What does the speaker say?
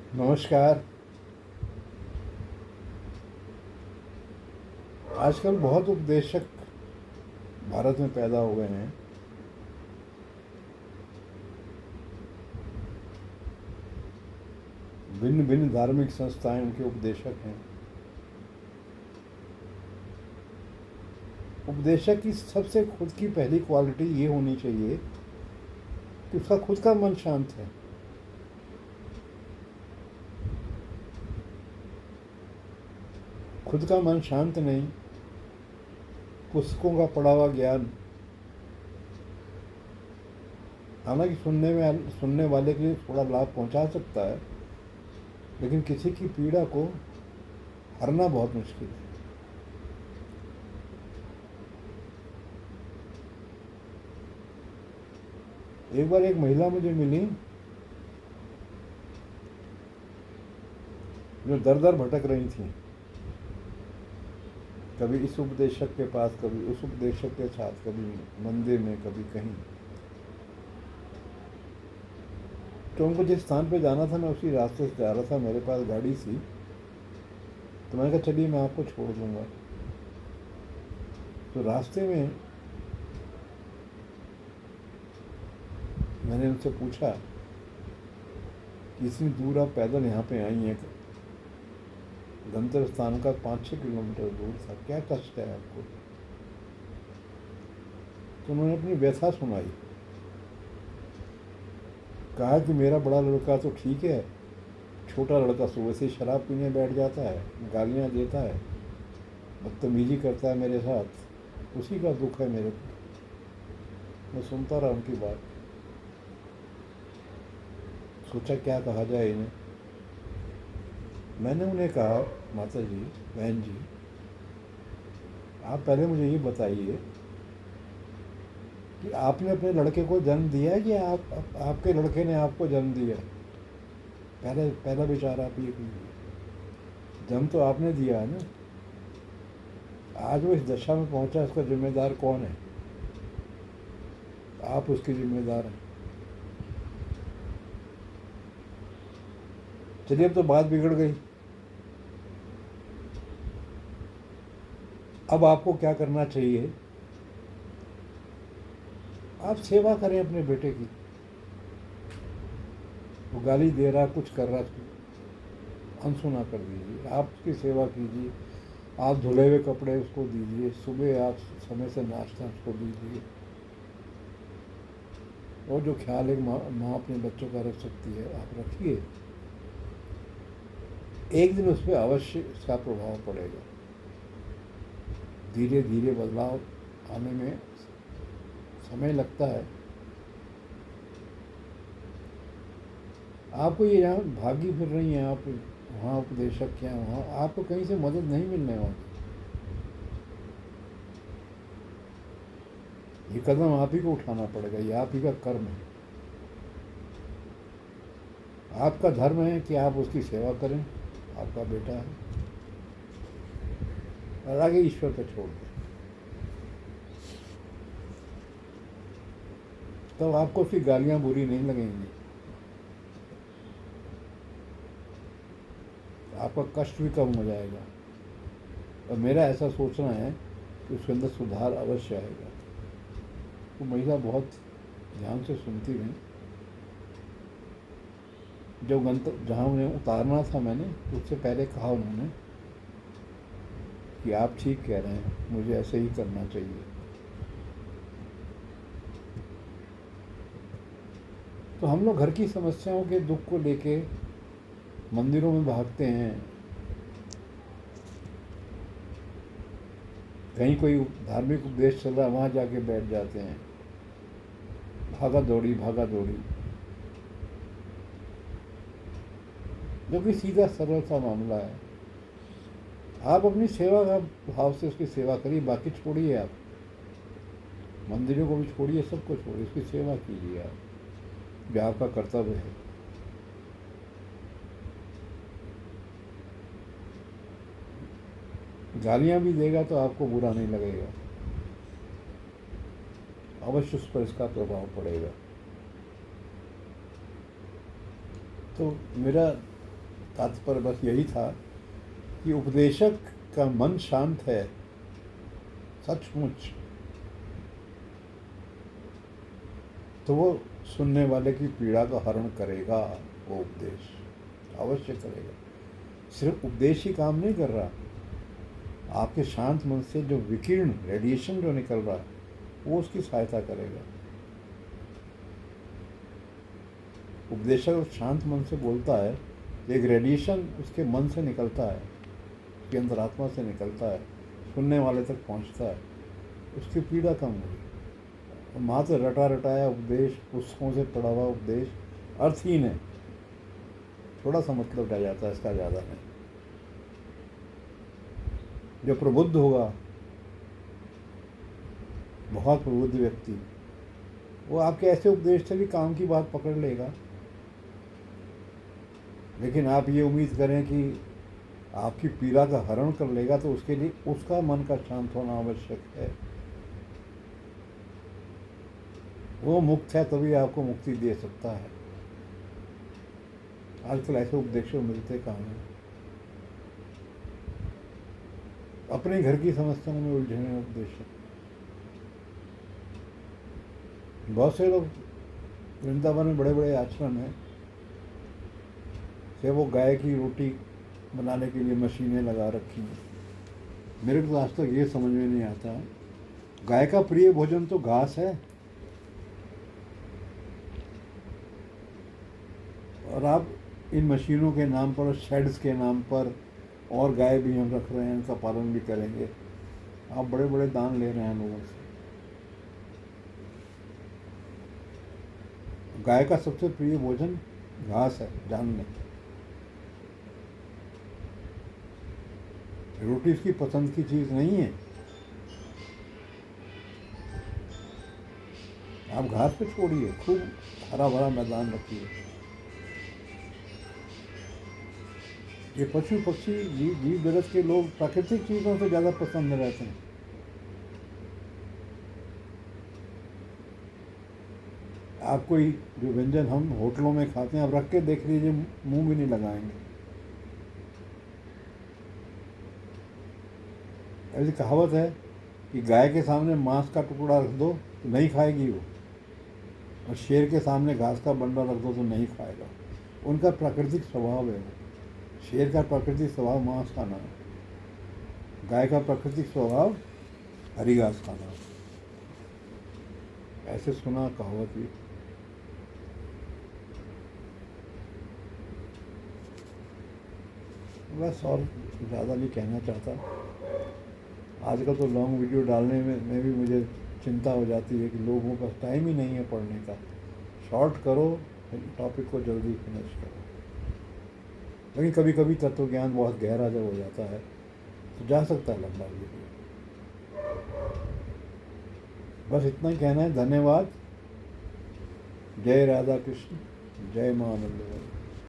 नमस्कार। आजकल बहुत उपदेशक भारत में पैदा हो गए हैं। भिन्न भिन्न धार्मिक संस्थाएं उनके उपदेशक हैं। उपदेशक की सबसे खुद की पहली क्वालिटी ये होनी चाहिए कि उसका खुद का मन शांत है। खुद का मन शांत नहीं, पुस्तकों का पढ़ा हुआ ज्ञान हालांकि सुनने वाले के लिए थोड़ा लाभ पहुंचा सकता है, लेकिन किसी की पीड़ा को हरना बहुत मुश्किल है। एक बार एक महिला मुझे मिली जो दर दर भटक रही थी, कभी इस उपदेशक के पास, कभी उस उपदेशक के साथ, कभी मंदिर में, कभी कहीं। तो उनको जिस स्थान पे जाना था मैं उसी रास्ते से जा रहा था, मेरे पास गाड़ी थी, तो मैंने कहा चलिए मैं आपको छोड़ दूंगा। तो रास्ते में मैंने उनसे पूछा कि इतनी दूर आप पैदल यहाँ पे आई हैं, गंतव्य स्थान का 5-6 किलोमीटर दूर था, क्या कष्ट है आपको? तो उन्होंने अपनी व्यथा सुनाई। कहा कि मेरा बड़ा लड़का तो ठीक है, छोटा लड़का सुबह से शराब पीने बैठ जाता है, गालियाँ देता है, बदतमीजी करता है मेरे साथ, उसी का दुख है मेरे को। मैं सुनता रहा उनकी बात, सोचा क्या कहा जाए इन्हें। मैंने उन्हें कहा, माता जी, बहन जी, आप पहले मुझे ये बताइए कि आपने अपने लड़के को जन्म दिया है कि आपके लड़के ने आपको जन्म दिया? पहला विचार आप ये कीजिए। जन्म तो आपने दिया है ना। आज वो इस दशा में पहुंचा, इसका जिम्मेदार कौन है? आप उसके जिम्मेदार हैं। चलिए अब तो बात बिगड़ गई। अब आपको क्या करना चाहिए? आप सेवा करें अपने बेटे की। वो गाली दे रहा, कुछ कर रहा, अनसुना कर दीजिए, आप उसकी सेवा कीजिए। आप धुले हुए कपड़े उसको दीजिए, सुबह आप समय से नाश्ता उसको दीजिए। और जो ख्याल एक माँ अपने बच्चों का रख सकती है, आप रखिए। एक दिन उस पर अवश्य इसका प्रभाव पड़ेगा। धीरे धीरे बदलाव आने में समय लगता है। आपको ये यहाँ भागी फिर रही हैं, आप वहाँ उपदेशक क्या, वहाँ आपको कहीं से मदद नहीं मिलने वाली। ये कदम आप ही को उठाना पड़ेगा, ये आप ही का कर्म है। आपका धर्म है कि आप उसकी सेवा करें, आपका बेटा है, और आगे ईश्वर पर छोड़ दें। तब आपको फिर गालियाँ बुरी नहीं लगेंगी, आपका कष्ट भी कम हो जाएगा। और मेरा ऐसा सोचना है कि उसके अंदर सुधार अवश्य आएगा। वो महिला बहुत ध्यान से सुनती रही। जो जहाँ उन्हें उतारना था मैंने, उससे पहले कहा उन्होंने कि आप ठीक कह रहे हैं, मुझे ऐसे ही करना चाहिए। तो हम लोग घर की समस्याओं के दुख को लेके मंदिरों में भागते हैं, कहीं कोई धार्मिक उपदेश चल रहा है वहाँ जाके बैठ जाते हैं, भागा दौड़ी भागा दौड़ी, जो कि सीधा सरल सा मामला है। आप अपनी सेवा का भाव से उसकी सेवा करिए, बाकी छोड़िए। आप मंदिरों को भी छोड़िए, सबको छोड़िए, उसकी सेवा कीजिए आप, जो आपका कर्तव्य है। गालियाँ भी देगा तो आपको बुरा नहीं लगेगा, अवश्य उस पर इसका प्रभाव पड़ेगा। तो मेरा तात्पर्य बस यही था कि उपदेशक का मन शांत है सचमुच, तो वो सुनने वाले की पीड़ा का हरण करेगा। वो उपदेश अवश्य करेगा। सिर्फ उपदेश ही काम नहीं कर रहा, आपके शांत मन से जो विकिरण रेडिएशन जो निकल रहा है वो उसकी सहायता करेगा। उपदेशक शांत मन से बोलता है, एक रेडिएशन उसके मन से निकलता है, उसकी अंतरात्मा से निकलता है, सुनने वाले तक पहुंचता है, उसकी पीड़ा कम हुई। मात्र रटा रटाया उपदेश, पुस्तकों से पढ़ा हुआ उपदेश अर्थहीन है, थोड़ा सा मतलब रह जाता है, इसका ज़्यादा नहीं। जो प्रबुद्ध होगा, बहुत प्रबुद्ध व्यक्ति, वो आपके ऐसे उपदेश से भी काम की बात पकड़ लेगा। लेकिन आप ये उम्मीद करें कि आपकी पीड़ा का हरण कर लेगा, तो उसके लिए उसका मन का शांत होना आवश्यक है। वो मुक्त है तभी आपको मुक्ति दे सकता है। आजकल ऐसे उपदेशों मिलते कहाँ हैं। अपने घर की समस्याओं में उलझे हुए उपदेश। बहुत से लोग वृंदावन में बड़े बड़े आश्रम हैं, से वो गाय की रोटी बनाने के लिए मशीनें लगा रखी हैं। मेरे को आज तक ये समझ में नहीं आता, गाय का प्रिय भोजन तो घास है, और आप इन मशीनों के नाम पर, शेड्स के नाम पर, और गाय भी हम रख रहे हैं, उनका पालन भी करेंगे। आप बड़े बड़े दान ले रहे हैं लोगों से। गाय का सबसे प्रिय भोजन घास है, जान लें। रोटी उसकी पसंद की चीज़ नहीं है। आप घास पे छोड़िए, खूब हरा भरा मैदान रखिए। ये पशु पक्षी जीव जगत के लोग प्राकृतिक चीज़ों से ज़्यादा पसंद रहते हैं। आप कोई जो व्यंजन हम होटलों में खाते हैं, आप रख के देख लीजिए, मुंह भी नहीं लगाएंगे। ऐसी कहावत है कि गाय के सामने मांस का टुकड़ा रख दो तो नहीं खाएगी वो, और शेर के सामने घास का बंडा रख दो तो नहीं खाएगा। उनका प्राकृतिक स्वभाव है वो। शेर का प्राकृतिक स्वभाव मांस खाना है, गाय का प्राकृतिक स्वभाव हरी घास खाना। ऐसे सुना कहावत भी। बस और ज़्यादा नहीं कहना चाहता। आजकल तो लॉन्ग वीडियो डालने में भी मुझे चिंता हो जाती है कि लोगों का टाइम ही नहीं है पढ़ने का। शॉर्ट करो, टॉपिक को जल्दी फिनिश करो। लेकिन कभी कभी तत्व ज्ञान बहुत गहरा जब हो जाता है तो जा सकता है लंबा वीडियो। बस इतना ही कहना है। धन्यवाद। जय राधा कृष्ण, जय मां आनंदमयी।